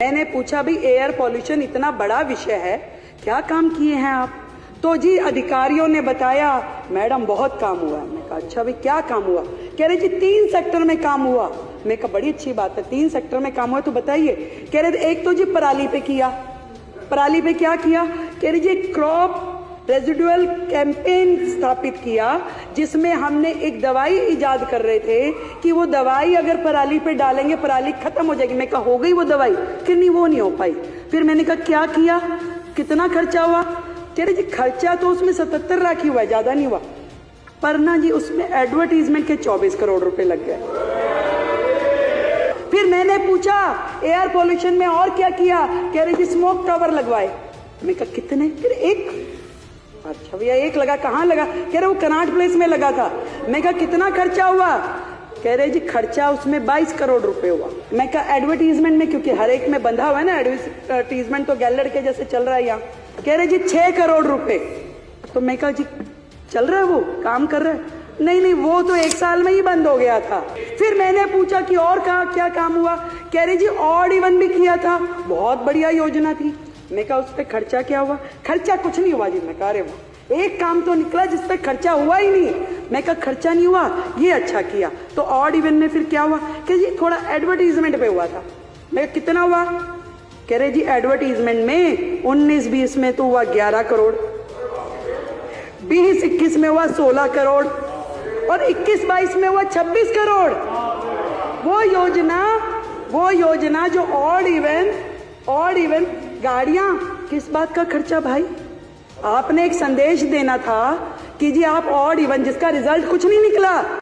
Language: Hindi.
मैंने पूछा भाई एयर पॉल्यूशन इतना बड़ा विषय है, क्या काम किए हैं आप? तो जी अधिकारियों ने बताया मैडम बहुत काम हुआ है। मैं कहा अच्छा भाई क्या काम हुआ? कह रहे जी 3 सेक्टर में काम हुआ। मैं कहा बड़ी अच्छी बात है, 3 सेक्टर में काम हुआ तो बताइए। कह रहे एक तो जी पराली पे किया। पराली पे क्या किया? कह रहे जी क्रॉप रेजिडुअल कैंपेन स्थापित किया, जिसमें हमने एक दवाई इजाद कर रहे थे कि वो दवाई अगर पराली पे डालेंगे पराली खत्म हो जाएगी। मैं कहा हो गई वो दवाई? कि नहीं वो नहीं हो पाई। फिर मैंने कहा क्या किया, कितना खर्चा हुआ? कह रहे जी खर्चा तो उसमें 77 लाख ही हुआ है, ज्यादा नहीं हुआ, पर ना जी उसमें एडवर्टीजमेंट के 24 करोड़ रुपए लग गए। फिर मैंने पूछा एयर पॉल्यूशन में और क्या किया? कह रहे जी स्मोक टावर लगवाए। मैं कहा कितने? फिर एक। अच्छा भैया एक लगा, कहाँ लगा? कह रहे वो कनाट प्लेस में लगा था। मैं कहा कितना खर्चा हुआ? कह रहे जी खर्चा उसमें 22 करोड़ रुपए हुआ। मैं कहा एडवर्टीजमेंट में, क्योंकि हर एक में बंधा हुआ है ना एडवर्टीजमेंट, तो गैलर के जैसे चल रहा है यहाँ। कह रहे जी 6 करोड़ रुपए। तो मैं कहा जी चल रहा है, वो काम कर रहा है? नहीं वो तो 1 साल में ही बंद हो गया था। फिर मैंने पूछा कि और कहा क्या काम हुआ? कह रहे जी ऑड इवन भी किया था, बहुत बढ़िया योजना थी। मैं कहा उस पर खर्चा क्या हुआ? खर्चा कुछ नहीं हुआ जी। मैं कहा अरे वाह, एक काम तो निकला जिस पे खर्चा हुआ ही नहीं। मैं कहा खर्चा नहीं हुआ, ये अच्छा किया। तो ऑड इवन में फिर क्या हुआ? कि जी थोड़ा एडवर्टीजमेंट पे हुआ था। मैं कहा कितना हुआ? कह रहे जी एडवर्टीजमेंट में 19-20 में तो हुआ 11 करोड़, 20-21 में हुआ 16 करोड़ और 21-22 में हुआ 26 करोड़। वो योजना जो ऑड इवन गाड़ियां, किस बात का खर्चा भाई? आपने एक संदेश देना था कि जी आप ऑड इवन, जिसका रिजल्ट कुछ नहीं निकला।